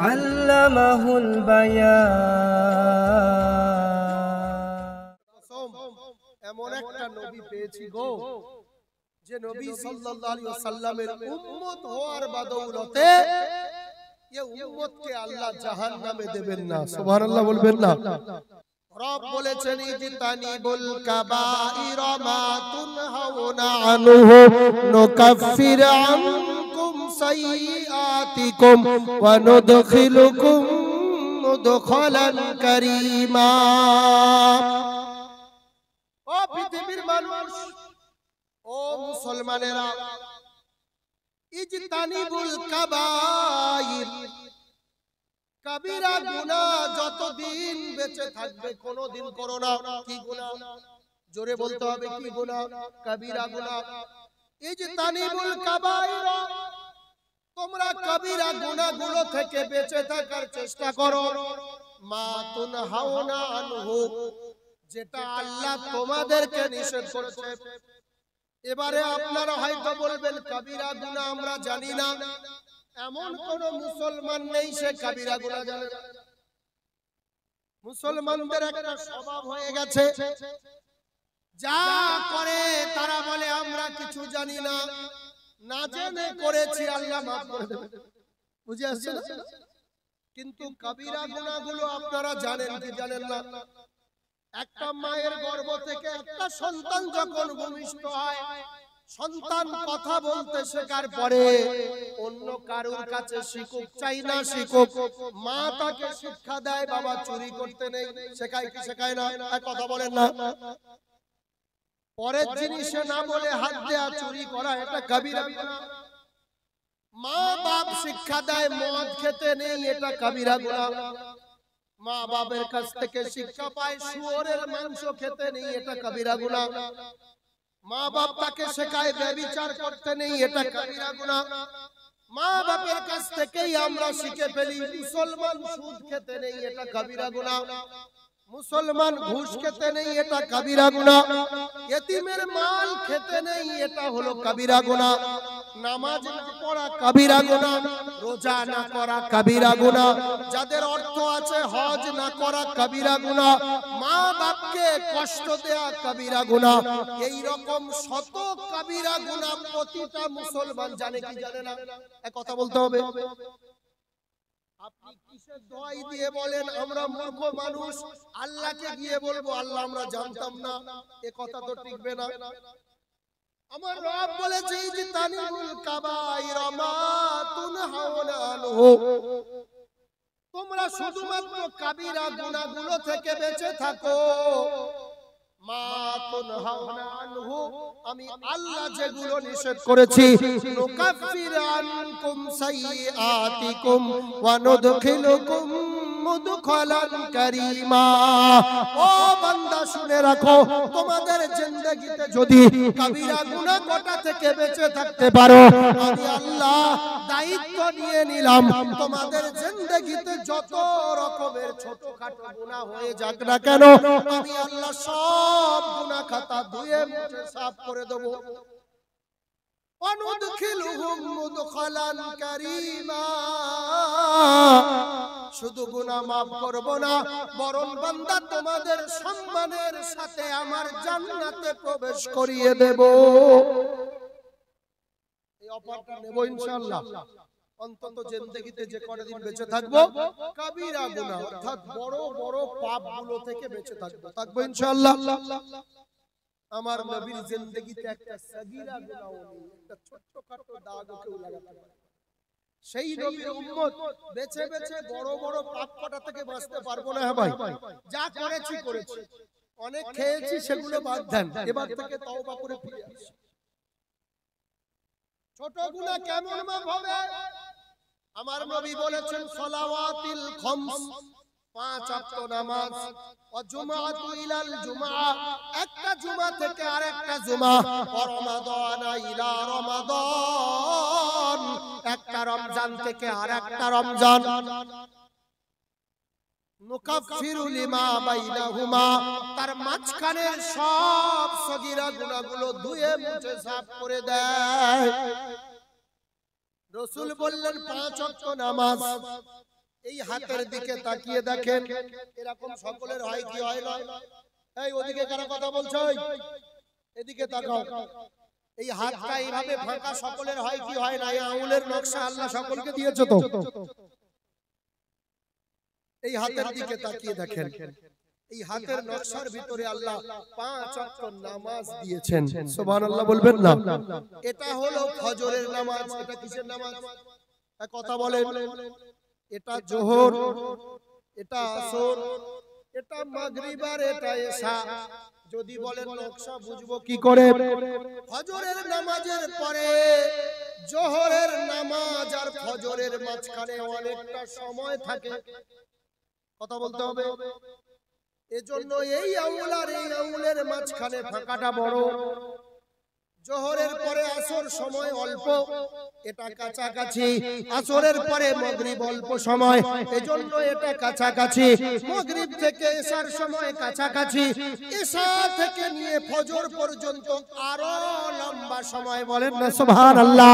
আল্লামাহুল বায়ান। এমন একটা নবী পেয়েছি গো, যে নবী সাল্লাল্লাহু আলাইহি ওয়াসাল্লামের উম্মত হওয়ার বদৌলতে এই উম্মতকে আল্লাহ জাহান্নামে দেবেন না। সুবহানাল্লাহ বলবেন না? রব বলেছেন ইজতানিবুল কাবাইর মা তুনহাউনা আনহু নুকাফির আনকুম সাইয়্যাতিকুম ওয়া নুদখিলুকুম মুদখালান কারীমা। ও পৃথিবীর মানুষ, ও মুসলমানেরা, ইজতানিবুল কাবাইর, কবিরা গুনাহ যতদিন বেঁচে থাকবে কোনদিন করো না। কি গুনাহ? জোরে বলতে হবে, কি গুনাহ? কবিরা গুনাহ। ইজতানিবুল কাবাইর, তোমরা কবিরা গুনাহগুলো থেকে বেঁচে থাকার চেষ্টা করো। মা তুনহাউনা আনহু, যেটা আল্লাহ তোমাদেরকে নিষেধ করেছে। এবারে আপনারা হয়তো বলবেন কবিরা গুনাহ আমরা জানি না। এমন কোন মুসলমান নেই সে কবিরা গুনাহ জানে না। মুসলমানদের একটা স্বভাব হয়ে গেছে, যা করে তারা বলে আমরা কিছু জানি না, না জেনে করেছি, আল্লাহ মাফ করে দেবে। বুঝে আসছে না? কিন্তু কবিরা গুনাহগুলো আপনারা জানেন কি জানেন না? একটা মায়ের গর্ভ থেকে একটা সন্তান যখন ভূমিষ্ঠ হয়, সন্তান কথা বলতে শেখার পরে অন্য কারুর কাছে শিখুক চাই না শিখুক, মা তাকে শিক্ষা দেয় বাবা চুরি করতে নেই। শেখায় কি শেখায় না? কথা বলেন না? পরের জিনিসে না বলে হাত দেয়া, চুরি করা, এটা কবিরা গুনাহ। মা বাপ শিক্ষা দেয় মদ খেতে নেই, এটা কবিরা গুনাহ। মা বাবার কাছ থেকে শিক্ষা পায় শুয়োরের মাংস খেতে নেই, এটা কবিরা গুনাহ। মা বাপ তাকে শেখায় ব্যভিচার করতে নেই, এটা কবিরা গুনাহ। মা বাপের কাছ থেকেই আমরা শিখে ফেলি মুসলমান সুদ খেতে নেই, এটা কবিরা গুনাহ। মুসলমান ঘুষ খেতে নেই, এটা কবিরা গুনাহ। ইতিমের মাল খেতে নেই, এটা হলো কবিরা গুনাহ। নামাজ না পড়া কবিরা গুনাহ, রোজা না করা কবিরা গুনাহ, যাদের অর্থ আছে হজ না করা কবিরা গুনাহ, মা বাপকে কষ্ট দেয়া কবিরা গুনাহ। এই রকম শত কবিরা গুনাহ প্রতিটা মুসলমান জানে কি জানে না? এক কথা বলতে হবে। আপনি কিসের দোয়াই দিয়ে বলেন আমরা মূর্খ মানুষ, আল্লাহকে গিয়ে বলবো আল্লাহ আমরা জানতাম না, এ কথা তো টিকবে না। আমার রব বলেছে ইজতানিবুল কাবাইর মা তুনহাউনা আনহু, তোমরা শুধুমাত্র কবিরা গুনাহগুলো থেকে বেঁচে থাকো। মা তুনহাউনা আনহু, আমি আল্লাহ যেগুলো নিষেধ করেছি, নুকাফির আনকুম সাইয়্যাতিকুম ওয়া নুদখিলুকুম মুদখালান কারীমা। ও বান্দা শুনে রাখো, তোমাদের জিন্দেগিতে যদি কবিরা গুনাহ গোটা থেকে বেঁচে থাকতে পারো, আমি আল্লাহ দায়িত্ব নিয়ে নিলাম তোমাদের জিন্দেগিতে যত রকমের ছোটখাটো গুনাহ হয়ে যাক না কেন, আমি আল্লাহ সব গুনাহ খাতা ধুয়ে মুছে সাফ করে দেব। অনুদখিলুহুম মুদখালান কারীমা, শুধু গুনাহ মাফ করব না, বরং বান্দা তোমাদের সম্মানের সাথে আমার জান্নাতে প্রবেশ করিয়ে দেব। এই অফারটা নেব ইনশাআল্লাহ। অন্তত জিন্দেগিতে যে কয়দিন বেঁচে থাকবো কবিরা গুনাহ অর্থাৎ বড় বড় পাপগুলো থেকে বেঁচে থাকবো ইনশাআল্লাহ। আমার নবীর জিন্দেগিতে একটা সগীরা গুনাহ নেই, একটা ছোটখাটো দাগও কেউ লাগাতে পারে না। সেই নবীর উম্মত বেঁচে বেঁচে বড় বড় পাপ কটা থেকে বাঁচতে পারবো না? হ্যাঁ ভাই, যা করেছি করেছি, অনেক খেয়েছি সেগুলো বাদ দেন, এবার থেকে তওবা করে ফিরে আসি। ছোট গুনাহ কেমন মাফ হবে? আমার নবী বলেছেন সালাওয়াতিল খামস, 5 ওয়াক্ত নামাজ, ও জুমআতু ইলাল জুমআ, একটা জুমা থেকে আরেকটা জুমা, ও রমাদান ইলা রমাদান, একটা রমজান থেকে আরেকটা রমজান, নুকাফিরু লিমা বাইনাহুমা, তার মাঝখানের সব সগীরা গুনাহগুলো ধুয়ে মুছে সাফ করে দেয়। রাসূল বললেন 5 ওয়াক্ত নামাজ। এই হাতের দিকে তাকিয়ে দেখেন, এরকম সকলের হয় কি হয় না? এই ওদিকে কারা কথা বলছো? এদিকে তাকাও। এই হাতটা এইভাবে ফাঁকা সকলের হয় কি হয় না? এই আঙ্গুলের নকশা আল্লাহ সকলকে দিয়েছে তো। এই হাতের দিকে তাকিয়ে দেখেন, এই হাতের নকশার ভিতরে আল্লাহ 5 ওয়াক্ত নামাজ দিয়েছেন। সুবহানাল্লাহ বলবেন না? এটা হলো ফজরের নামাজ। এটা কিসের নামাজ? কথা বলেন। এটা যোহর, এটা আসর, এটা মাগরিব আর এটা ইশা। যদি বলেন নকশা বুঝবো কি করে? ফজরের নামাজের পরে যোহরের নামাজ আর ফজরের মাঝখানে অনেকটা সময় থাকে। কথা বলতে হবে। এজন্য এই আঙ্গুল আর এই আঙ্গুলের মাঝখানে ফাঁকাটা বড়। যোহরের পরে আসর সময় অল্প, এটা কাছাকাছি। আসরের পরে মাগরিব অল্প সময়, এজন্য এটা কাছাকাছি। মাগরিব থেকে ইশার সময় কাছাকাছি। ইশা থেকে নিয়ে ফজর পর্যন্ত আরো লম্বা সময়। বলেন না সুবহানাল্লাহ।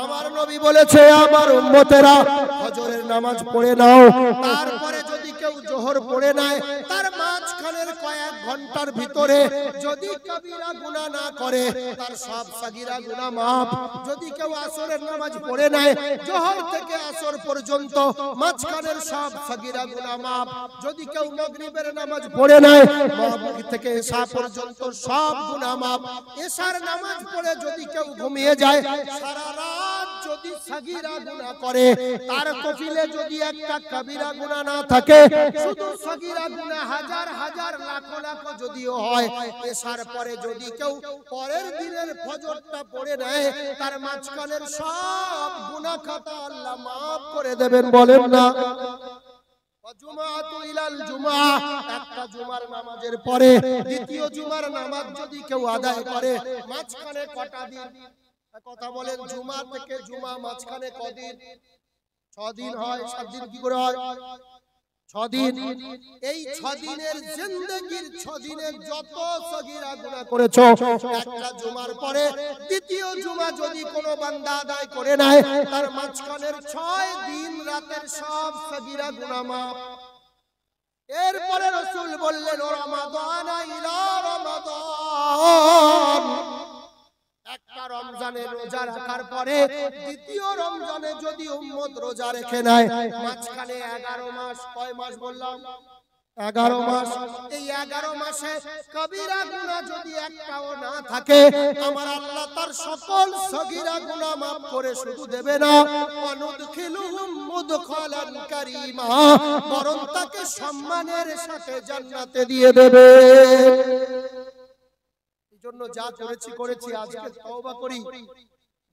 আমার নবী বলেছে, আমার উম্মতেরা ফজরের নামাজ পড়ে নাও, তারপরে যদি কেউ যোহর পড়ে নেয়, তার মাঝখানের কয়েক ঘন্টার ভিতরে যদি কবিরা গুনাহ না করে, তার সব সাগীরা গুনাহ maaf। যদি কেউ আসরের নামাজ পড়ে নেয়, যোহর থেকে আসর পর্যন্ত মাঝখানের সব সাগীরা গুনাহ maaf। যদি কেউ মাগরিবের নামাজ পড়ে নেয়, মাগরিব থেকে ইশা পর্যন্ত সব গুনাহ maaf। ইশার নামাজ পড়ে যদি কেউ ঘুমিয়ে যায়, সারা রাত যদি সাগীরা গুনাহ করে, তার কফিলে যদি একটা কবিরা গুনাহ না থাকে, শুধু সাগীরা গুনাহ হাজার হাজার লাখ লাখ যদিও হয়, ইশার পরে যদি কেউ পরের দিনের ফজরটা পড়ে নেয়, তার মাঝখানের সব গুনাহ খাতা আল্লাহ maaf করে দেবেন। বলেন না? জুমাআতু ইলাল জুমআ, একটা জুমার নামাজের পরে দ্বিতীয় জুমার নামাজ যদি কেউ আদায় করে, মাঝখানে কটা দিন? কথা বলেন। জুমা থেকে জুমা মাঝখানে কদিন? 6 দিন হয়। 7 দিন কি করে হয়? 6 দিন। এই 6 দিনের জিন্দেগীর 6 দিনের যত সগীরা গুনাহ করেছো, একটা জুমার পরে দ্বিতীয় জুমা যদি কোনো বান্দা আদায় করে নেয়, তার মাঝখানের 6 দিন রাতের সব সগীরা গুনাহ maaf। এরপরে রাসূল বললেন, রমাদান ইলা রমাদান, একটা রমজানের রোজা রাখার পরে দ্বিতীয় রমজানে যদি উম্মত রোজা রেখে নেয়, মাঝখানে 11 মাস। কয় মাস বললাম? 11 মাস। এই 11 মাসে কবিরা গুনাহ যদি একটাও না থাকে, আমার আল্লাহ তার সকল সগীরা গুনাহ maaf করে শুধু দেবে না, অনুদখিলুহুম মুদখালান কারীমা, বরং তাকে সম্মানের সাথে জান্নাতে দিয়ে দেবে। জন্য যা করেছি করেছি, আজকে তওবা করি,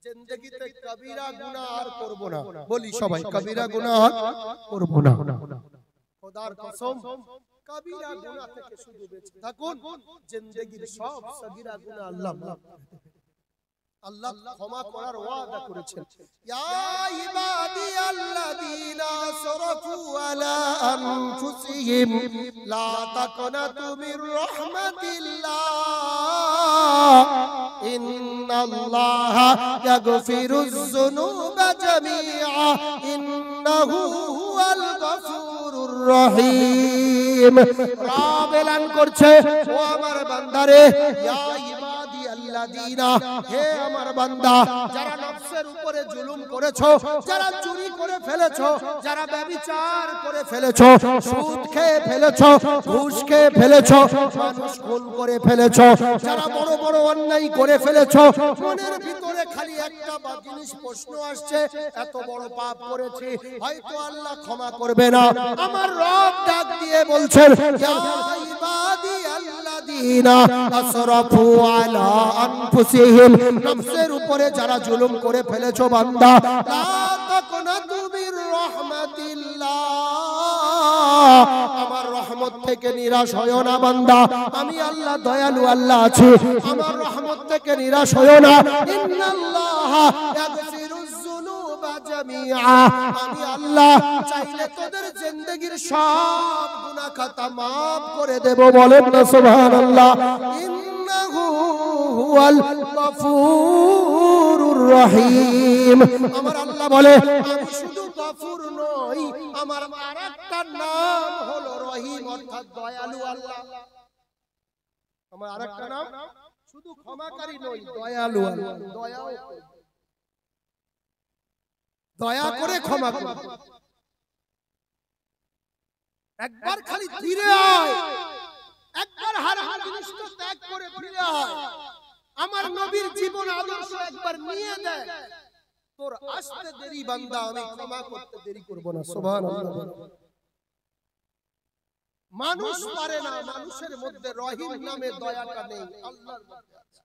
জিন্দেগিতে কবিরা গুনাহ আর করব না। বলি সবাই, কবিরা গুনাহ আর করব না। খোদার কসম, কবিরা গুনাহ থেকে শুধু বেঁচে থাকুন। জিন্দেগির সব সগীরা গুনাহ আল্লাহ ক্ষমা করার ওয়াদা করেছেন। ইয়া ইবাদিয়াল্লাযীনা আসরাফু আলা আনফুসিহিম লা তাকনাতু মির রাহমাতিল্লাহ ইন্নাল্লাহা ইয়াগফিরুয যুনুবা জামিআ ইন্নাহু হুয়াল গফুরুর রহিম। রব এলান করছে, ও আমার বান্দারে, ইয়া ইবাদিয়াল্লাযীনা, হে আমার বান্দা, যারা নফসের উপরে জুলুম করেছো, যারা চুরি করে ফেলেছো, যারা ব্যভিচার করে ফেলেছো, সুদ খেয়ে ফেলেছো, ঘুষ খেয়ে ফেলেছো, মানুষ খুন করে ফেলেছো, যারা বড় বড় অন্যায় করে ফেলেছো, মনের ভিতরে খালি একটা জিনিস প্রশ্ন আসছে, এত বড় পাপ করেছি, হয়তো আল্লাহ ক্ষমা করবে না। আমার রব ডাক দিয়ে বলছেন, ইয়া ইবাদিয়াল্লাযীনা আসরাফু আলা আনফুসিহিম, নফসের উপরে যারা জুলুম করে ফেলেছো বান্দা, লা তাকনাতু মির রাহমাতিল্লাহ, আমার রহমত থেকে নিরাশ হয়ো না বান্দা, আমি আল্লাহ দয়ালু আল্লাহ আছি, আমার রহমত থেকে নিরাশ হয়ো না। ইন্নাল্লাহা ইয়াগফিরুয যুনুবা জামিআ, আমি আল্লাহ চাইলে তোদের জিন্দেগীর সব গুনাহ খাতা maaf করে দেব। বলেন না সুবহানাল্লাহ। ইন্নাহু হুয়াল গফুরুর রহিম। আমার আল্লাহ বলে আমি শুধু গফুর নই, আমার আরেকটা নাম হলো রহিম, অর্থাৎ দয়ালু আল্লাহ। আমার আরেকটা নাম শুধু ক্ষমাকারী নই, দয়ালু আল্লাহ। দয়া করে ক্ষমা করে। একবার খালি ফিরে আয়, একবার হারানো জিনিসটা ত্যাগ করে ফিরে আয়, আমার নবীর জীবন আদর্শ একবার নিয়ে দেখ, তোর আসতে দেরি বান্দা, আমি ক্ষমা করতে দেরি করব না। সুবহানাল্লাহ। মানুষ পারে না, মানুষের মধ্যে রহিম নামে দয়াটা নেই, আল্লাহর মধ্যে আছে।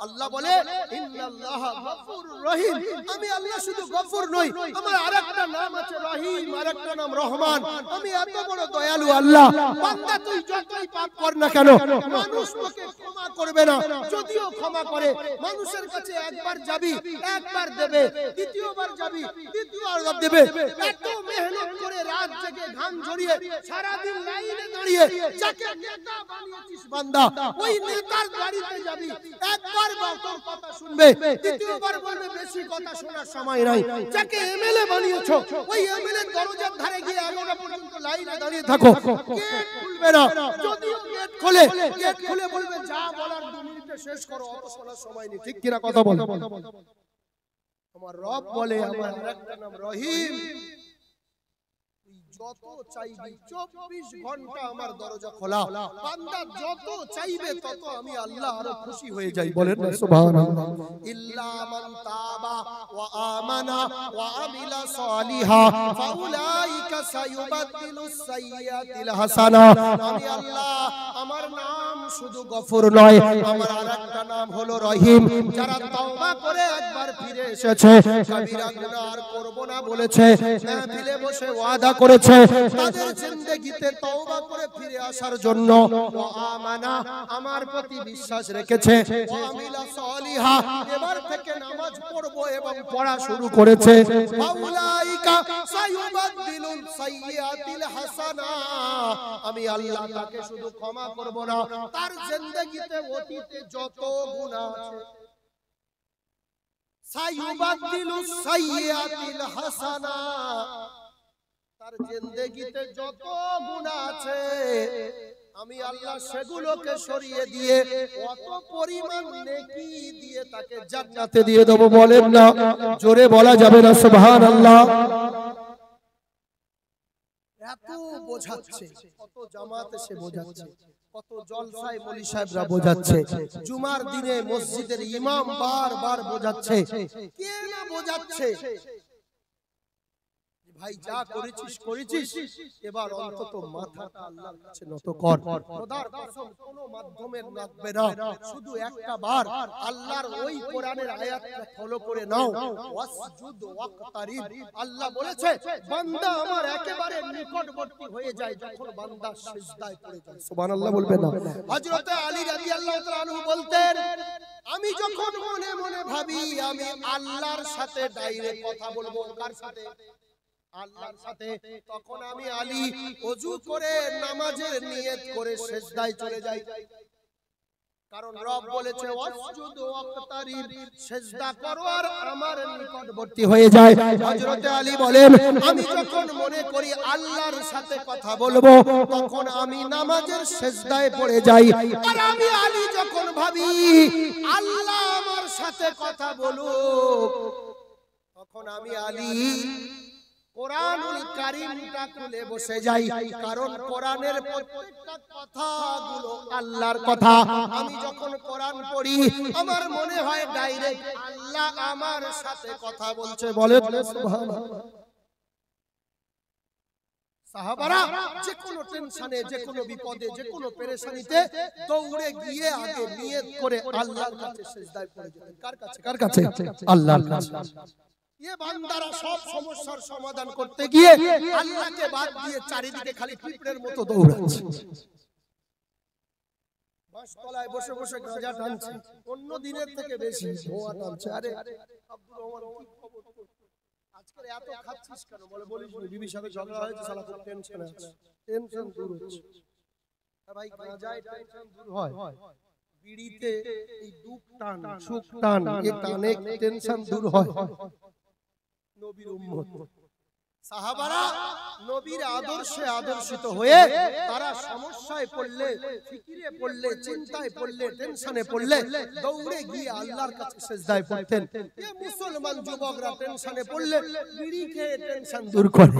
আল্লাহ বলে ইন্নাল্লাহা গফুরুর রহিম, আমি আল্লাহ শুধু গফুর নই, আমার আরেকটা নাম আছে রহিম, আরেকটা নাম রহমান। আমি এত বড় দয়ালু আল্লাহ, বান্দা তুই যতই পাপ কর না কেন মানুষ তোকে ক্ষমা করবে না। যদিও ক্ষমা করে, মানুষের কাছে একবার যাবি, একবার দেবে, দ্বিতীয়বার যাবি, দ্বিতীয়বার দেবে। এত মেহনত করে রাত জেগে ঘাম ঝরিয়ে সারা দিন লাইনে দাঁড়িয়ে যাকে নেতা বানিয়েছিস বান্দা, ওই নেতার বাড়িতে যাবি, একবার তোর কথা শুনবে, দ্বিতীয়বার বলবে বেশি কথা শোনার সময় নাই। যাকে এমএলএ বানিয়েছো, ওই এমএলএ দরজার ধারে গিয়ে 11টা পর্যন্ত লাইনে দাঁড়িয়ে থাকো, গেট খুলবে না। যদিও গেট খুলে বলবে যা বলার 2 মিনিটে শেষ করো, অত শোনার সময় নেই। ঠিক কিনা কথা বল? আমার রব বলে আমার আরেকটা নাম রহিম, যত চাইবি 24 ঘন্টা আমার দরজা খোলা, বান্দা যত চাইবে তত আমি আল্লাহ আরো খুশি হয়ে যাই। বলেন না সুবহানাল্লাহ। ইল্লা মান তাবা ওয়া আমানা ওয়া আমিলা সালিহা ফাউলাইকা সায়ুবাদদিলুস সাইয়্যাতিল হাসানা। আমি আল্লাহ, আমার নাম শুধু গফুর নয়, আমার আরেকটা নাম হলো রহিম। যারা তওবা করে একবার ফিরে এসেছে, কবিরা গুনাহ আর করব না বলেছে, মাহফিলে বসে ওয়াদা করেছে, তাদের জিন্দেগিতে তওবা করে ফিরে আসার জন্য, ওয়া আমানা আমার প্রতি বিশ্বাস রেখেছে, ওয়া আমিলা সালিহা এবার থেকে নামাজ পড়বো এবং পড়া শুরু করেছে, ফাউলাইকা সায়ুবাদদিলুস সাইয়্যাতিল হাসানা। আমি আল্লাহ তাকে শুধু ক্ষমা করব না, তার জিন্দেগিতে অতীতে যত গুনাহ আছে, সায়ুবাদদিলুস সাইয়্যাতিল হাসানা, তার জিন্দেগিতে যত গুনাহ আছে আমি আল্লাহ সেগুলোকে সরিয়ে দিয়ে কত পরিমাণ নেকি দিয়ে তাকে জান্নাতে দিয়ে দেব। বলেন না, জোরে বলা যাবে না সুবহানাল্লাহ। এত বোঝাচ্ছে, কত জামাত এসে বোঝাচ্ছে, কত জলসায় মৌলী সাহেবরা বোঝাচ্ছে, জুমার দিনে মসজিদের ইমাম বারবার বোঝাচ্ছে। কে না বোঝাচ্ছে ভাই, যা করেছিস করেছিস, এবার অন্তত মাথাটা আল্লাহর কাছে নত কর। খোদার কসম কোনো মাধ্যমের লাগবে না, শুধু একটা বার আল্লাহর ওই কোরআনের আয়াতটা ফলো করে নাও, ওয়াসজুদ ওয়াকতারিব। আল্লাহ বলেছে বান্দা আমার একেবারে নিকটবর্তী হয়ে যায় যখন বান্দা সিজদায় পড়ে যায়। সুবহানাল্লাহ বলবেন না? হযরত আলী রাদিয়াল্লাহু তাআলা আনহু বলতেন, আমি যখন মনে মনে ভাবি আমি আল্লাহর সাথে ডাইরেক্ট কথা বলবো, কার সাথে? আল্লাহর সাথে, তখন আমি আলী ওযু করে নামাজের নিয়ত করে সিজদায় চলে যাই। কারণ রব বলেছে ওয়াসজুদ ওয়াকতারিব, সিজদা করো আর আমার নিকটবর্তী হয়ে যায়। হযরত আলী বলেন আমি যখন মনে করি আল্লাহর সাথে কথা বলবো, তখন আমি নামাজের সিজদায় পড়ে যাই। আর আমি আলী যখন ভাবি আল্লাহ আমার সাথে কথা বলুক, তখন আমি আলী কোরআনুল কারীমটা খুলে বসে যাই। কারণ কোরআনের প্রত্যেকটা কথাগুলো আল্লাহর কথা। আমি যখন কোরআন পড়ি আমার মনে হয় ডাইরেক্ট আল্লাহ আমার সাথে কথা বলছে। বলেন সুবহানাল্লাহ। সাহাবারা যে কোনো টেনশনে, যে কোনো বিপদে, যে কোনো পেরেশানিতে দৌড়ে গিয়ে আগে নিয়ত করে আল্লাহর কাছে সিজদায় পড়ে যেতেন। কার কাছে? কার কাছে? আল্লাহর কাছে। ये বান্দারা সব সমস্যার সমাধান করতে গিয়ে আল্লাহকে বাদ দিয়ে চারিদিকে খালি পিঁপড়ের মতো দৌড়াচ্ছে, বাঁশতলায় বসে বসে গাঁজা টানছে, অন্য দিনের থেকে বেশি ধোঁয়া টানছে। আরে আব্দুর রহমান কি খবর তোর? আজকে এত খাচ্ছিস কেন? বলে বলিস বিবির সাথে ঝগড়া হয়েছে, শালা খুব টেনশনে আছে। টেনশন দূর হচ্ছে ভাই, গাঁজায় টেনশন দূর হয়, বিড়িতে এই দুঃখ টান সুখ টান এই টানে টেনশন দূর হয় নবীর উম্মত সাহাবারা নবীর আদর্শে আদর্শিত হয়ে তারা সমস্যায় পড়লে ফিকিরে পড়লে চিন্তায় পড়লে টেনশনে পড়লে দৌড়ে গিয়ে আল্লাহর কাছে সিজদায় পড়তেন এই মুসলমান যুবকরা টেনশনে পড়লে বিড়ি খেয়ে টেনশন দূর করে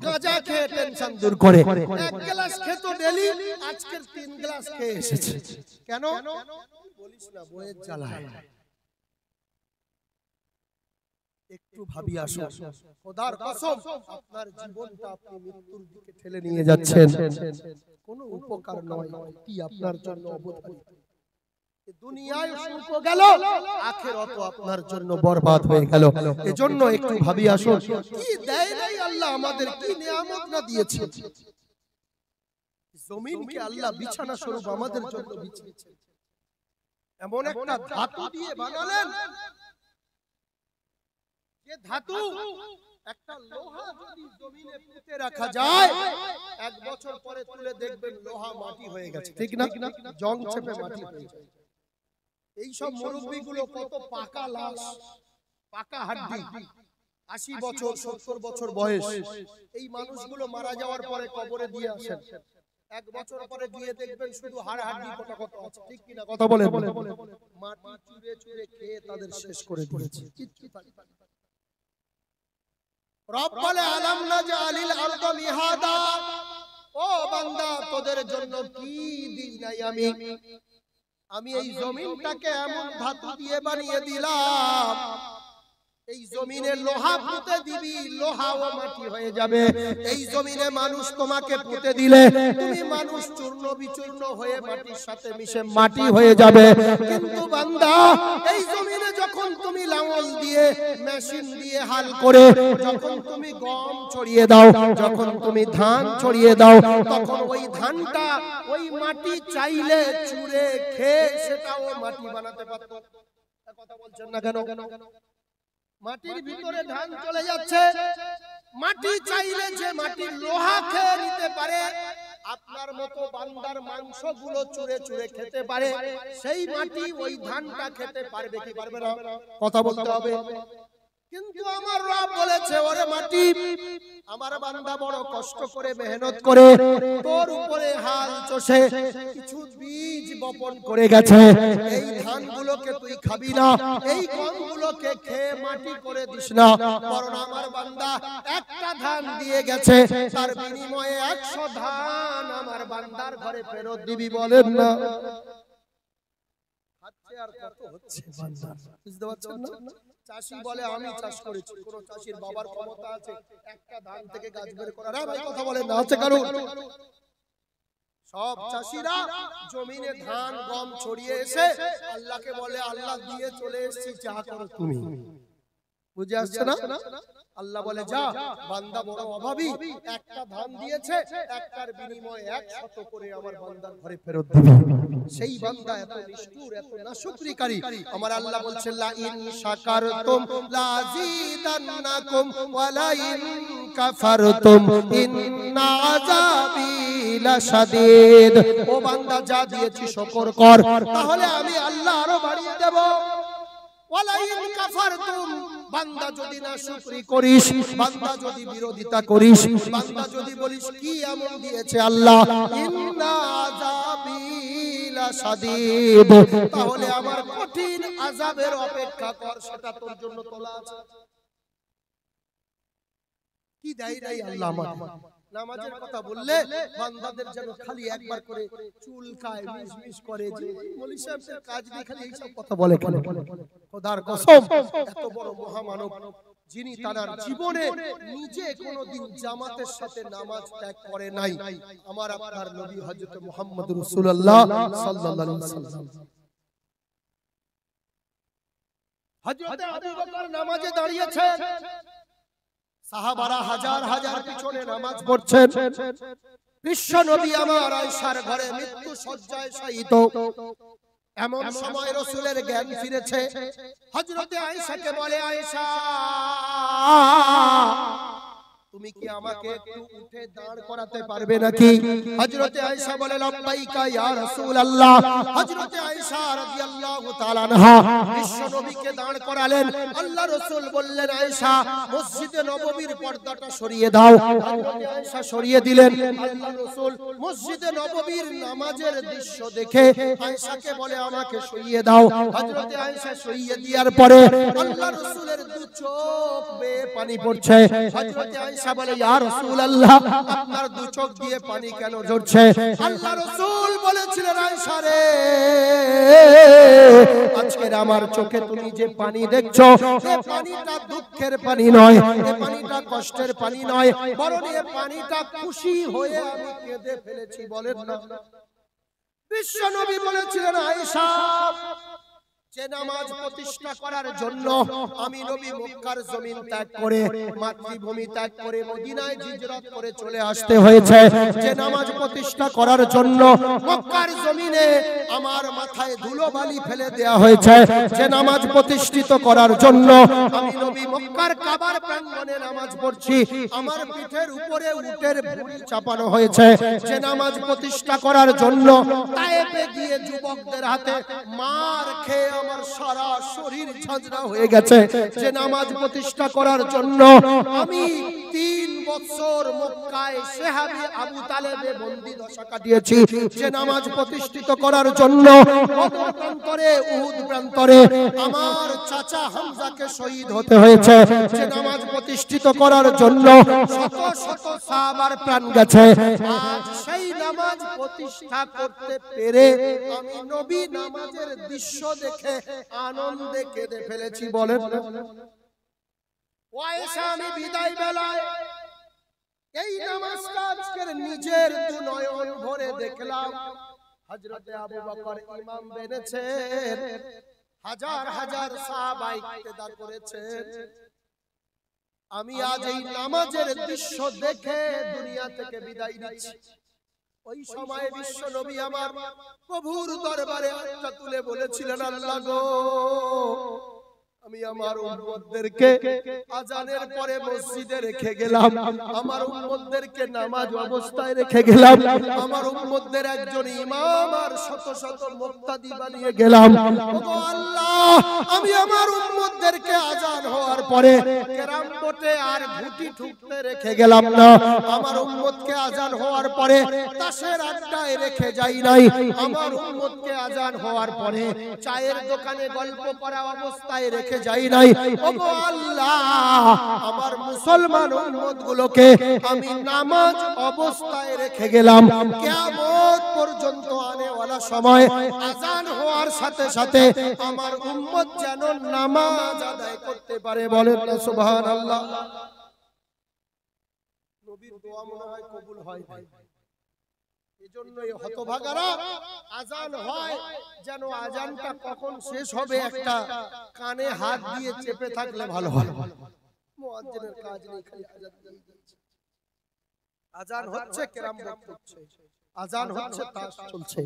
গাঁজা খেয়ে টেনশন দূর করে এক গ্লাস খেত ডেলি আজকের 3 গ্লাস খেয়ে এসেছে কেন বলিস না বইয়ের জ্বালায় একটু ভাবি আসুন খোদার কসম আপনার জীবনটা আপনি মৃত্যুর দিকে ঠেলে নিয়ে যাচ্ছেন কোনো উপকার নয় কি আপনার জন্য অবধারিত দুনিয়ায় সুখ গেল আখিরাত আপনার জন্য বরবাদ হয়ে গেল এজন্য একটু ভাবি আসুন কি দেয় নাই আল্লাহ আমাদের কি নিয়ামত না দিয়েছে জমিনকে আল্লাহ বিছানা স্বরূপ আমাদের জন্য বিছিয়েছেন এমন একটা ধাতু দিয়ে বানালেন যে ধাতু একটা লোহা যদি জমিনে পুঁতে রাখা যায় 1 বছর পরে তুলে দেখবেন লোহা মাটি হয়ে গেছে ঠিক না জং চেপে মাটি হয়ে যায় এই সব মুরব্বিগুলো কত পাকা লাশ পাকা হাড্ডি 80 বছর 70 বছর বয়স এই মানুষগুলো মারা যাওয়ার পরে কবরে দিয়ে আসেন 1 বছর পরে গিয়ে দেখবেন শুধু হাড় হাড্ডি কত কত আছে ঠিক কি না কথা বলেন মাটি চুরে চুরে খেয়ে তাদের শেষ করে দিয়েছে রব বলে আলাম নাজালিল আরদ মিহাদা ও বান্দা তোদের জন্য কি দিই নাই আমি এই জমিনটাকে এমন ধাতু দিয়ে বানিয়ে দিলাম এই জমিনে লোহা পুঁতে দিবি লোহাও মাটি হয়ে যাবে এই জমিনে মানুষ তোমাকে পুঁতে দিলে তুমি মানুষ চূর্ণ বিচূর্ণ হয়ে মাটির সাথে মিশে মাটি হয়ে যাবে কিন্তু বান্দা এই জমিনে যখন তুমি লাঙল দিয়ে মেশিন দিয়ে হাল করে যখন তুমি গম ছড়িয়ে দাও যখন তুমি ধান ছড়িয়ে দাও তখন ওই ধানটা ওই মাটি চাইলে চুরে খেয়ে সেটাও মাটি বানাতে পারতো কথা বলছেন না কেন মাটির ভিতরে ধান চলে যাচ্ছে মাটি চাইলে যে মাটির লোহা খেয়ে নিতে পারে আপনার মতো বান্দার মাংসগুলো চুরে চুরে খেতে পারে সেই মাটি ওই ধানটা খেতে পারবে কি পারবে না কথা বলতে হবে কিন্তু আমার রব বলেছে ওরে মাটি আমার বান্দা বড় কষ্ট করে মেহনত করে তোর উপরে হাল চষে কিছু বীজ বপন করে গেছে এই ধানগুলোকে তুই খাবি না এই গমগুলোকে খেয়ে মাটি করে দিস না বরং আমার বান্দা একটা ধান দিয়ে গেছে তার বিনিময়ে 100 ধান আমার বান্দার ঘরে ফেরত দিবি বলেন না খাচ্ছে আর কত হচ্ছে বান্দা বুঝতে পারছেন না চাষি বলে আমি চাষ করেছি কোন চাষির বাবার ক্ষমতা আছে একটা ধান থেকে গাছ বের করার ভাই কথা বলেন না আছে কারণ সব চাষিরা জমিনে ধান গম ছড়িয়ে এসে আল্লাহকে বলে আল্লাহ দিয়ে চলে এসেছি যা করো তুমি বুঝে আসছে না আল্লাহ বলে যা বান্দা বড় অভাবী একটা ধান দিয়েছে একটার বিনিময়ে 100 করে আমার বান্দার ঘরে ফেরত দিবে সেই বান্দা এত নিষ্ঠুর এত নাশুকরিকারী আমার আল্লাহ বলছেন লা ইন শাকারতুম লাযিদান্নাকুম ওয়া লা ইন কাফারতুম ইন্না আযাবি লাশাদীদ ও বান্দা যা দিয়েছি শুকর কর তাহলে আমি আল্লাহ আরো বাড়িয়ে দেব ওয়ালা ইন কাফারতুম বান্দা যদি না শুকরি করিস বান্দা যদি বিরোধিতা করিস বান্দা যদি বলিস কি এমন দিয়েছে আল্লাহ ইন্না আযাবি লাশাদীদ তাহলে আমার কঠিন আযাবের অপেক্ষা কর সেটা তোর জন্য তোলা আছে কি দেয় নাই আল্লাহ আমাকে নামাজের কথা বললে বান্দাদের যেন খালি একবার করে চুলকায় মিশমিশ করে যে মৌলভী সাহেবের কাজ দিয়ে খালি এই সব কথা বলে কেন খোদার কসম এত বড় মহামানব যিনি তার জীবনে নিজে কোনোদিন জামাতের সাথে নামাজ ত্যাগ করে নাই আমার আপনার নবী হযরত মুহাম্মদ রাসূলুল্লাহ সাল্লাল্লাহু আলাইহি ওয়াসাল্লাম হযরত আবু বকর নামাজে দাঁড়িয়েছেন সাহাবারা হাজার হাজার পিছনে নামাজ পড়ছেন বিশ্ব নবী আমার আয়েশার ঘরে মৃত্যু শয্যায় শায়িত এমন সময় রাসূলের জ্ঞান ফিরেছে হযরতে আয়েশাকে বলে আয়েশা তুমি কি আমাকে একটু উঠে দাঁড় করাতে পারবে নাকি? হযরতে আয়েশা বলে লব্বাইকা ইয়া রাসূলুল্লাহ। হযরতে আয়েশা রাদিয়াল্লাহু তাআলা আনহা বিশ্ব নবীকে দাঁড় করালেন। আল্লাহ রাসূল বললেন আয়েশা মসজিদে নববীর পর্দাটা সরিয়ে দাও। হযরতে আয়েশা সরিয়ে দিলেন। আল্লাহ রাসূল মসজিদে নববীর নামাজের দৃশ্য দেখে আয়েশাকে বলে আমাকে সরিয়ে দাও। হযরতে আয়েশা সরিয়ে দেওয়ার পরে আল্লাহ রাসূলের দু চোখ বেয়ে পানি পড়ছে। হযরতে আয়েশা বলে ইয়া রাসূলুল্লাহ আপনার দু চোখ দিয়ে পানি কেন ঝরছে? আল্লাহ রাসূল বলেছিলেন আয়েশা রে আজকের আমার চোখে তুমি যে পানি দেখছো এই পানিটা দুঃখের পানি নয়, এই পানিটা কষ্টের পানি নয়, বরং এই পানিটা খুশি হয়ে আমি কেঁদে ফেলেছি। বলেন না? বিশ্ব নবী বলেছিলেন আয়েশা যে নামাজ প্রতিষ্ঠা করার জন্য আমি নবী মক্কার জমিন ত্যাগ করে মাতৃভূমি ত্যাগ করে মদিনায় হিজরত করে চলে আসতে হয়েছে। যে নামাজ প্রতিষ্ঠা করার জন্য মক্কার জমিনে আমার মাথায় ধুলোবালি ফেলে দেয়া হয়েছে। যে নামাজ প্রতিষ্ঠিত করার জন্য আমি নবী মক্কার কাবার প্রাঙ্গণে নামাজ পড়ছি, আমার পিঠের উপরে উটের ভুঁড়ি চাপানো হয়েছে। যে নামাজ প্রতিষ্ঠা করার জন্য তায়েফে গিয়ে যুবকদের হাতে মার খেয়ে আমার সারা শরীর ঝাঁঝরা হয়ে গেছে। যে নামাজ প্রতিষ্ঠা করার জন্য আমি 3 বছর মক্কায় সাহাবী আবু তালেবে বন্দী দশা কাটিয়েছি। যে নামাজ প্রতিষ্ঠিত করার জন্য বদর প্রান্তরে উহুদ প্রান্তরে আমার চাচা হামজাকে শহীদ হতে হয়েছে। যে নামাজ প্রতিষ্ঠিত করার জন্য শত শত সাহাবার প্রাণ গেছে। আজ সেই নামাজ প্রতিষ্ঠা করতে পেরে আমি নবী নামাজের দৃশ্য দেখে আনন্দে কেঁদে ফেলেছি। বলেন আয়েশা আমি বিদায় বেলায় এই নামাজটা আজকের নিজের দু নয়ন ভরে দেখলাম। হযরতে আবু বকর ইমাম বেনেছেন, হাজার হাজার সাহাবা ইক্তেদা করেছেন। আমি আজ এই নামাজের দৃশ্য দেখে দুনিয়া থেকে বিদায় নিচ্ছি। ওই সময় বিশ্ব নবী আমার প্রভুর দরবারে হাতটা তুলে বলেছিলেন আল্লাহ গো আমি আমার উম্মতদেরকে আজানের পরে মসজিদে রেখে গেলাম, আমার উম্মতদেরকে নামাজ অবস্থায় রেখে গেলাম, আমার উম্মতদের একজন ইমাম আর শত শত মুক্তাদি বানিয়ে গেলাম। ওগো আল্লাহ আমি আমার উম্মতদেরকে আজান হওয়ার পরে কেরাম বোটে আর ঘুটি ঠুকতে রেখে গেলাম না, আমার উম্মতকে আজান হওয়ার পরে তাসের আড্ডায় রেখে যাই নাই, আমার উম্মতকে আজান হওয়ার পরে চায়ের দোকানে গল্প করা অবস্থায় রেখে যাই নাই। ওগো আল্লাহ আমার মুসলমান উম্মতগুলোকে আমি নামাজ অবস্থায় রেখে গেলাম। কিয়ামত পর্যন্ত আনেওয়ালা সময় আযান হওয়ার সাথে সাথে আমার উম্মত যেন নামাজ আদায় করতে পারে। বলেন না সুবহানাল্লাহ। নবীর দোয়া মনে হয় কবুল হয় ভাই। এজন্য এই হতভাগারা আযান হয় যেন আযানটা কখন শেষ হবে একটা কানে হাত দিয়ে চেপে থাকলে ভালো হয়। মুয়াজ্জিনের কাজ নেই, খালি আযান দিয়ে যাচ্ছে। আযান হচ্ছে কেরাম বক্তব্য, আযান হচ্ছে তাস চলছে,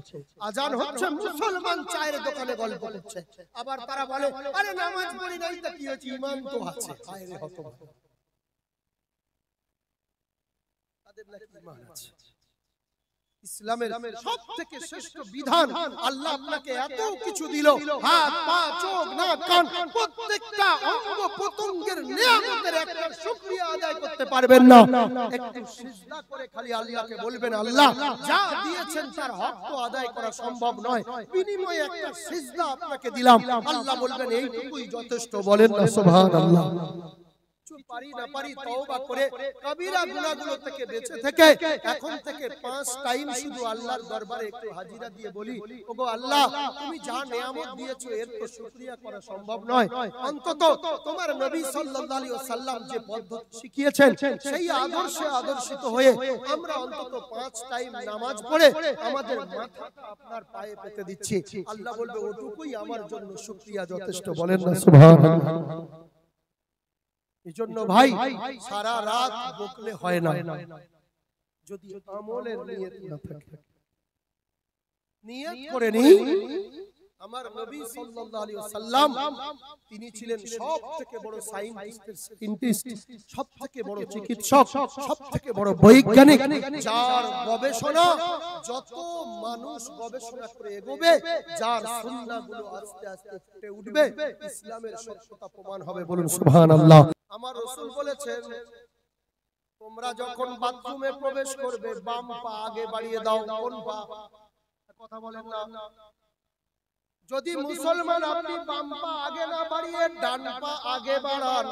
আযান হচ্ছে মুসলমান চায়ের দোকানে গল্প করছে। আবার তারা বলে আরে নামাজ পড়ি নাই তা কি হচ্ছে, ঈমান তো আছে। হায় রে হতভাগা, তাদের নাকি ঈমান আছে। ইসলামের সবথেকে শ্রেষ্ঠ বিধান, আল্লাহ আপনাকে এত কিছু দিল, হাত পা চোখ নাক কান প্রত্যেকটা অঙ্গ প্রত্যঙ্গের নিয়ামতের একটা শুকরিয়া আদায় করতে পারবেন না। একটু সিজদা করে খালি আল্লাহকে বলবেন আল্লাহ যা দিয়েছেন তার হক তো আদায় করা সম্ভব নয়, বিনিময়ে একটা সিজদা আপনাকে দিলাম। আল্লাহ বলবেন এইটুকুই যথেষ্ট। বলেন না সুবহানাল্লাহ। পারি না পারি তওবা করে কবিরা গুনাহগুলো থেকে বেঁচে থেকে এখন থেকে 5 টাইম শুধু আল্লাহর দরবারে একটু হাজিরা দিয়ে বলি ওগো আল্লাহ তুমি যা নিয়ামত দিয়েছো এর তো শুকরিয়া করা সম্ভব নয়, অন্তত তোমার নবী সাল্লাল্লাহু আলাইহি ওয়াসাল্লাম যে পদ্ধতি শিখিয়েছেন সেই আদর্শে আদর্শিত হয়ে আমরা অন্তত 5 টাইম নামাজ পড়ে আমাদের মাথাটা আপনার পায়ে পেতে দিচ্ছি। আল্লাহ বলবে ওটুকুই আমার জন্য শুকরিয়া যথেষ্ট। বলেন না সুবহানাল্লাহ। এজন্য ভাই সারা রাত বকলে হয় না, যদি আমলের নিয়ত না থাকে। নিয়ত করে নি আমার নবী সাল্লাল্লাহু আলাইহি ওয়াসাল্লাম তিনি ছিলেন সবথেকে বড় সায়েন্টিস্ট, সবথেকে বড় চিকিৎসক, সবথেকে বড় বৈজ্ঞানিক, যার গবেষণা যত মানুষ গবেষণা করে এগোবে, যার সুন্নাহগুলো আস্তে আস্তে ফুটে উঠবে, ইসলামের সত্যতা প্রমাণ হবে। বলুন সুবহানাল্লাহ। আমার রাসূল বলেছেন, তোমরা যখন বাথরুমে প্রবেশ করবে বাম পা আগে বাড়িয়ে দাও। কোন পা? কথা বলেন না। যদি মুসলমান আপনি বাম পা আগে না বাড়িয়ে ডান পা আগে বাড়ান,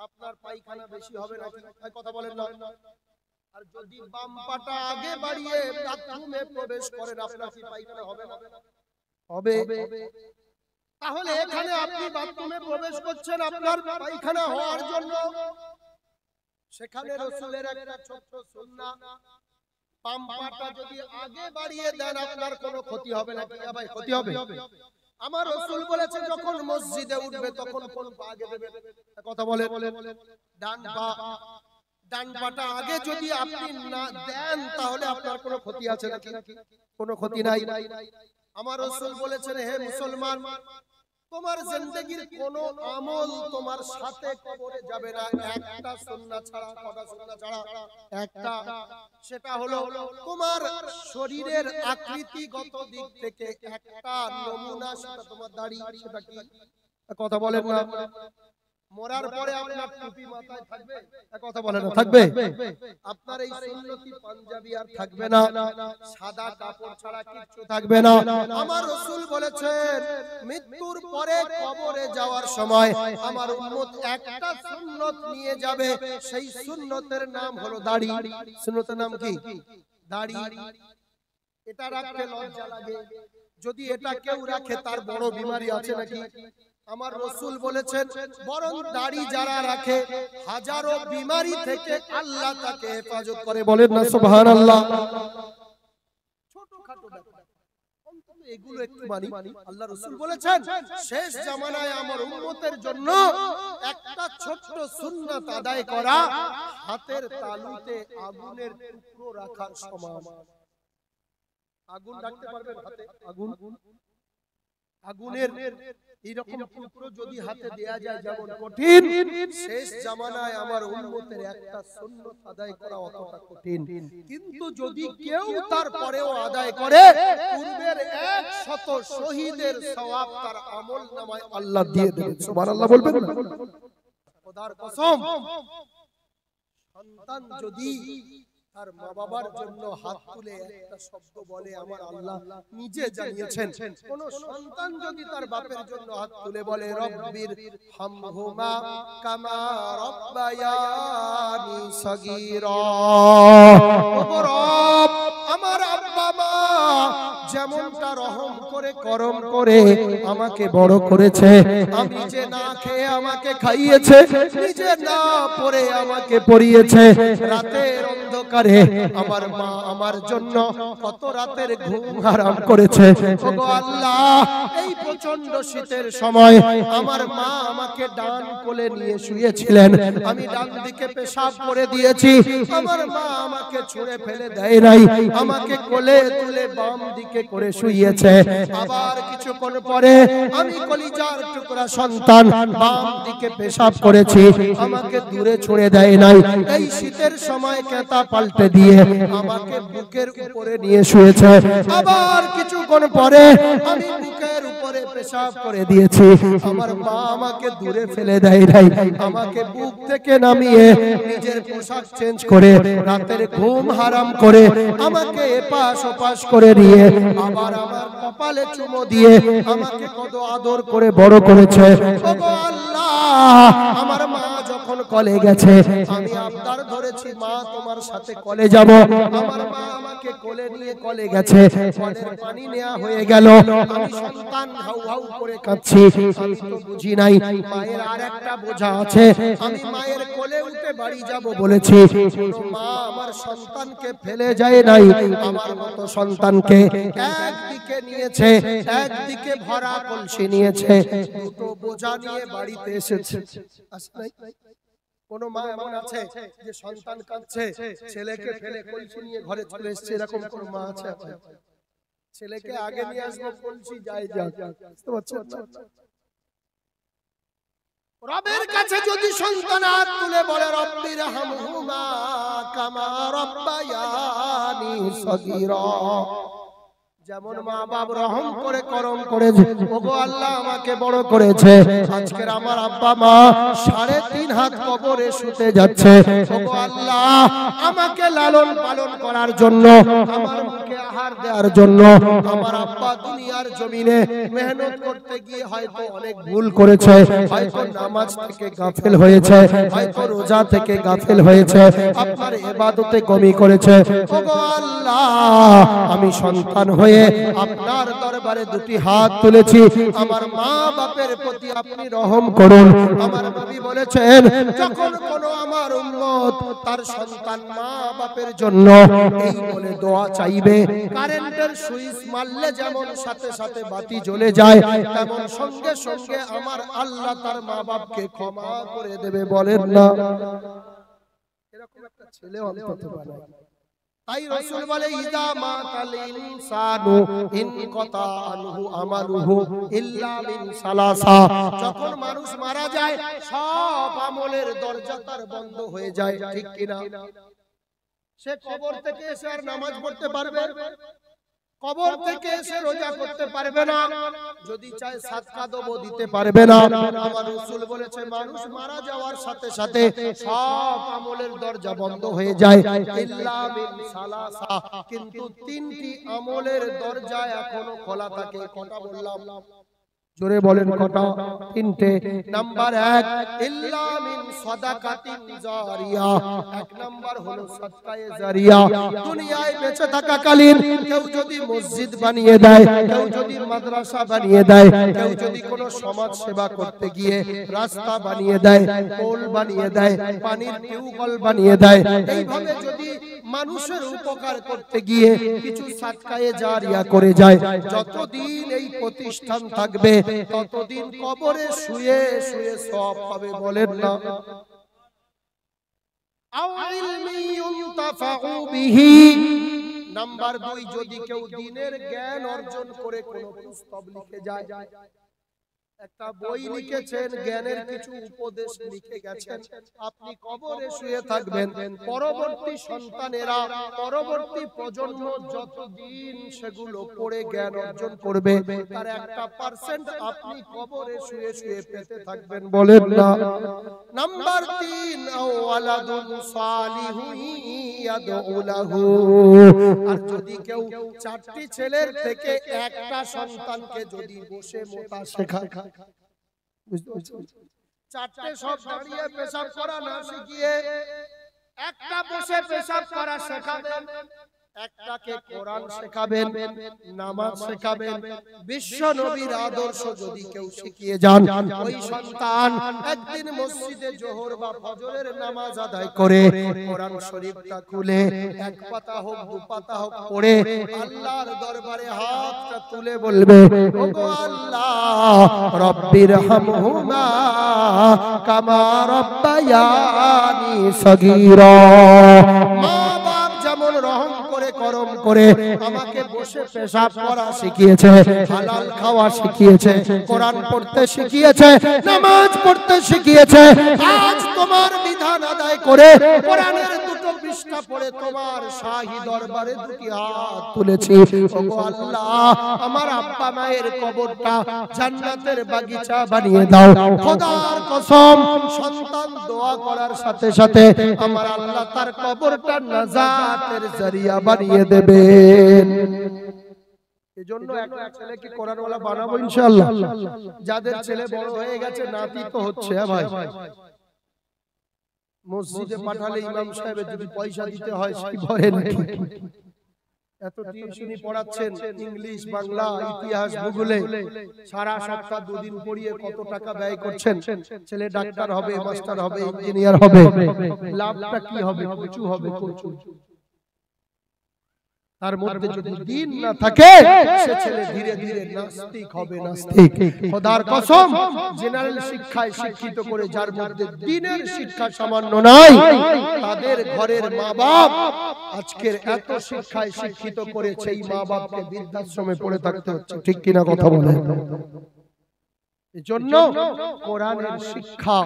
আপনার পায়খানা বেশি হবে নাকি? কথা বলেন না। আর যদি বাম পাটা আগে বাড়িয়ে বাথরুমে প্রবেশ করেন, আপনার কি পায়খানা হবে না? হবে। তাহলে এখানে আপনি বাথরুমে প্রবেশ করছেন আপনার পায়খানা হওয়ার জন্য, সেখানে রাসূলের একটা ছোট্ট সুন্নাহ, বাম পাটা যদি আগে বাড়িয়ে দেন আপনার কোনো ক্ষতি হবে না। কি ভাই, ক্ষতি হবে? আমার রাসূল বলেছে যখন মসজিদে উঠবে তখন কোন পা আগে দেবে? কথা বলে ডান পা। ডান পাটা আগে যদি আপনি না দেন তাহলে আপনার কোনো ক্ষতি আছে নাকি? কোনো ক্ষতি নাই। আমার রাসূল বলেছেন, হে মুসলমান, তোমার জিন্দেগীর কোন আমল তোমার সাথে কবরে যাবে না একটা সুন্নাহ ছাড়া। কটা সুন্নাহ ছাড়া? একটা। সেটা হলো তোমার শরীরের আকৃতিগত দিক থেকে একটা নমুনা, সেটা তোমার দাড়ি। সেটা কি? কথা বলেন না। মরার পরে আপনার টুপি মাথায় থাকবে? কথা বলেন না। থাকবে? আপনার এই সুন্নতি পাঞ্জাবি আর থাকবে না, সাদা কাপড় ছাড়া কিছু থাকবে না। আমার রাসূল বলেছেন, মৃত্যুর পরে কবরে যাওয়ার সময় আমার উম্মত একটা সুন্নত নিয়ে যাবে, সেই সুন্নতের নাম হলো দাড়ি। সুন্নতের নাম কি? দাড়ি। এটা রাখতে লজ্জা লাগে, যদি এটা কেউ রাখে তার বড় বিমারি আছে নাকি? আমার রাসূল বলেছেন, বরং দাড়ি যারা রাখে হাজারো বিমারি থেকে আল্লাহ তাকে হেফাজত করে। বলেন না সুবহানাল্লাহ। ছোটখাটো ব্যাপার, অন্তত এগুলো একটু মানি। আল্লাহ রাসূল বলেছেন, শেষ জামানায় আমার উম্মতের জন্য একটা ছোট্ট সুন্নাত আদায় করা হাতের তালুতে আগুনের টুকরো রাখার সমান। আগুন রাখতে পারবেন হাতে? আগুন, আগুনের এইরকম টুকরো যদি হাতে দেয়া যায় যেমন কঠিন, শেষ জামানায় আমার উম্মতের একটা সুন্নাত আদায় করা অতটা কঠিন। কিন্তু যদি কেউ তারপরেও আদায় করে, পূর্বের 100 শহীদের সওয়াব তার আমলনামায় আল্লাহ দিয়ে দেবেন। সুবহানাল্লাহ বলবেন না? খোদার কসম, সন্তান যদি তার মা বাবার জন্য হাত তুলে একটা শব্দ বলে, আমার আল্লাহ নিজে জানিয়েছেন, কোন সন্তান যদি তার বাপের জন্য হাত তুলে বলে, রব্বির হামহুমা কামা রব্বায়ানি সগীরা, ও রব, আমার আব্বা মা যেমনটা রহম করে করম করে আমাকে বড় করেছে, আমি যে না খেয়ে আমাকে খাইয়েছে, নিজে না পড়ে আমাকে পড়িয়েছে, রাতের অন্ধকারে আমার মা আমার জন্য কত রাতের ঘুম হারাম করেছে। ওগো আল্লাহ, এই প্রচন্ড শীতের সময় আমার মা আমাকে ডান কোলে নিয়ে শুয়েছিলেন, আমি ডান দিকে পেশাব করে দিয়েছি, আমার মা আমাকে ছুঁড়ে ফেলে দেয় নাই, আমাকে কোলে তুলে বাম দিকে করে শুইয়েছে। আবার কিছুক্ষণ পরে আমি কলিজার টুকরা সন্তান বাম দিকে পেশাব করেছি, আমাকে দূরে ছুঁড়ে দেয় নাই। এই শীতের সময় কেতা পাল্টে দিয়ে আমাকে বুকের উপরে নিয়ে শুয়েছে। আবার কিছুক্ষণ পরে আমি বুকের উপরে পেশাব করে দিয়েছি, আমার মা আমাকে দূরে ফেলে দেয় নাই, আমাকে বুক থেকে নামিয়ে নিজের পোশাক চেঞ্জ করে রাতের ঘুম হারাম করে আমাকে এপাশ ওপাশ করে নিয়ে আবার আমার কপালে চুমো দিয়ে আমাকে কত আদর করে বড় করেছে। ওগো আল্লাহ, আমার মা যখন কলে গেছে আমি আবদার ধরেছি, মা তোমার সাথে কলে যাব, আমার মা আমাকে কোলে নিয়ে কলে গেছে, কলের পানি নেওয়া হয়ে গেল, আমি সন্তান হাউ হাউ করে কাঁদছি, আমি তো বুঝি নাই মায়ের আরেকটা বোঝা আছে, আমি মায়ের কোলে উঠে বাড়ি যাব বলেছি, মা আমার সন্তানকে ফেলে যায় নাই, আমার মতো সন্তানকে একদিকে নিয়েছে, একদিকে ভরা কলসি নিয়েছে, দুটো বোঝা নিয়ে বাড়িতে এসেছে। কোন মা এমন আছে যে সন্তান কাঁদছে, ছেলেকে ফেলে কলসি নিয়ে ঘরে চলে এসেছে, এরকম কোন মা আছে? ছেলেকে আগে নিয়ে আসবো বলছি, যাই যাক, বুঝতে পারছেন না? রবের কাছে যদি সন্তান হাত তুলে বলে রব্বির হামহুমা কামা রব্বায়ানি সগীরা, যেমন মা বাপ রহম করে করম করেছে, ওগো আল্লাহ আমাকে বড় করেছে, আজকের আমার আব্বা মা 3.5 হাত কবরে শুতে যাচ্ছে, ওগো আল্লাহ আমাকে লালন পালন করার জন্য, আমার মুখে আহার দেওয়ার জন্য আমার আব্বা দুনিয়ার জমিনে মেহনত করতে গিয়ে হয়তো অনেক ভুল করেছে, হয়তো নামাজ থেকে গাফেল হয়েছে, হয়তো রোজা থেকে গাফেল হয়েছে, আপনার ইবাদতে কমি করেছে, ওগো আল্লাহ আমি সন্তান হয়ে আপনার দরবারে 2টি হাত তুলেছি, আমার মা বাপের প্রতি আপনি রহম করুন। আমার নবী বলেছেন, যখন কোন আমার উম্মত তার সন্তান মা বাপের জন্য এই বলে দোয়া চাইবে, কারেন্টের সুইচ মারলে যেমন সাথে সাথে বাতি জ্বলে যায়, তেমন সঙ্গে সঙ্গে আমার আল্লাহ তার মা বাপকে ক্ষমা করে দেবে, বলেন না? এরকম একটা ছেলে অন্তত বানায়। তাই রাসূল বলে, ইদা মাতাল ইনসানু ইনকাতা আনহু আমালুহু ইল্লা মিন সালাসা, যখন মানুষ মারা যায় সব আমলের দরজা তার বন্ধ হয়ে যায়, ঠিক কি না? সে কবর থেকে এসে আর নামাজ পড়তে পারবে, কবর থেকে এসে রোজা করতে পারবে না, যদি চায় সাদকা দেব দিতে পারবে না। আমার রাসূল বলেছে, মানুষ মারা যাওয়ার সাথে সাথে সব আমলের দরজা বন্ধ হয়ে যায়, ইল্লা মিন সালাসা, কিন্তু 3টি আমলের দরজা এখনো খোলা থাকে। কটা বললাম? জোরে বলেন কটা? 3টে। নাম্বার 1, ইল্লা মিন সাদাকাতিন জারিয়া, 1 নাম্বার হলো সাদকায়ে জারিয়া। দুনিয়ায় বেঁচে থাকাকালীন কেউ যদি মসজিদ বানিয়ে দেয়, কেউ যদি মাদ্রাসা বানিয়ে দেয়, কেউ যদি কোনো সমাজ সেবা করতে গিয়ে রাস্তা বানিয়ে দেয়, পোল বানিয়ে দেয়, পানির টিউবওয়েল বানিয়ে দেয়, এইভাবে যদি মানুষের উপকার করতে গিয়ে কিছু সাদকায়ে জারিয়া করে যায়, যতদিন এই প্রতিষ্ঠান থাকবে ততদিন কবরে শুয়ে শুয়ে সওয়াব পাবে, বলেন না? আও ইলমি ইউনতাফাউ বিহি। নাম্বার 2, যদি কেউ দ্বীনের জ্ঞান অর্জন করে কোনো পুস্তক লিখে যায়, একটা বই লিখেছেন, জ্ঞানের কিছু উপদেশ লিখে গেছেন, আপনি কবরে শুয়ে থাকবেন, পরবর্তী সন্তানেরা, পরবর্তী প্রজন্ম যতদিন সেগুলো পড়ে জ্ঞান অর্জন করবে, তার 1% আপনি কবরে শুয়ে শুয়ে পেতে থাকবেন, বলেন না? নাম্বার 3, আও ওয়ালাদুন সালিহুন ইয়াদউ লাহু। আর যদি কেউ 4টি ছেলের থেকে একটা সন্তানকে যদি বসে মোতা শেখায়, 4টে সব দাঁড়িয়ে পেশাব করা না শিখিয়ে একটা বসে পেশাব করা শেখাবেন, একটাকে কোরআন শেখাবেন, নামাজ শেখাবেন, বিশ্ব নবীর আদর্শ যদি কেউ শিখিয়ে যান, ওই সন্তান একদিন মসজিদে জোহর বা ফজরের নামাজ আদায় করে কোরআন শরীফটা খুলে 1 পাতা হোক 2 পাতা হোক পড়ে আল্লাহর দরবারে হাতটা তুলে বলবে, ওগো আল্লাহ রব্বির হামহুমা কামা রব্বায়ানি সগীরা। মা বাপ যেমন রহম করে করম করে আমাকে বসে পেশাব করা শিখিয়েছে, হালাল খাওয়া শিখিয়েছে, কোরআন পড়তে শিখিয়েছে, নামাজ পড়তে শিখিয়েছে, আজ তোমার বিধান আদায় করে কোরআনের 2 পৃষ্ঠা পড়ে তোমার শাহী দরবারে 2টি হাত তুলেছি, ওগো আল্লাহ আমার আব্বা মায়ের কবরটা জান্নাতের বাগিচা বানিয়ে দাও। খোদার কসম, সন্তান দোয়া করার সাথে সাথে আমার আল্লাহ তার কবরটা নাজাতের জরিয়া বানিয়ে দেবেন। এজন্য একটা ছেলেকে কোরআনওয়ালা বানাবো ইনশাআল্লাহ। যাদের ছেলে বড় হয়ে গেছে, নাতি তো হচ্ছে, হ্যাঁ ভাই, মসজিদে পাঠালে ইমাম সাহেবের যদি পয়সা দিতে হয় সেই ভরে নাকি? এত টিউশনি পড়াচ্ছেন, ইংলিশ, বাংলা, ইতিহাস, ভূগোলে, সারা সপ্তাহ 2 দিন পড়িয়ে কত টাকা ব্যয় করছেন। ছেলে ডাক্তার হবে, মাস্টার হবে, ইঞ্জিনিয়ার হবে, লাভটা কি হবে? কিছু হবে, কিছু। তার মধ্যে যদি দ্বীন না থাকে সে ছেলে ধীরে ধীরে নাস্তিক হবে, নাস্তিক। খোদার কসম, জেনারেল শিক্ষায় শিক্ষিত করে যার মধ্যে দ্বীনের শিক্ষা সামান্য নাই, তাদের ঘরের মা বাপ আজকের এত শিক্ষায় শিক্ষিত করে সেই মা বাপকে বৃদ্ধাশ্রমে পড়ে থাকতে হচ্ছে। ঠিক কিনা কথা বলে? এজন্য কোরআনের শিক্ষা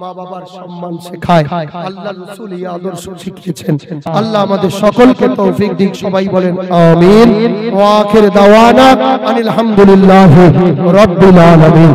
মা বাবার সম্মান শেখায়, আল্লাহ রাসূল এই আদর্শ শিখিয়েছেন। আল্লাহ আমাদের সকলকে তৌফিক দিক। সবাই বলেন আমিন। ওয়া আখির দাওয়ানা আনিল হামদুলিল্লাহি রাব্বিল আলামিন।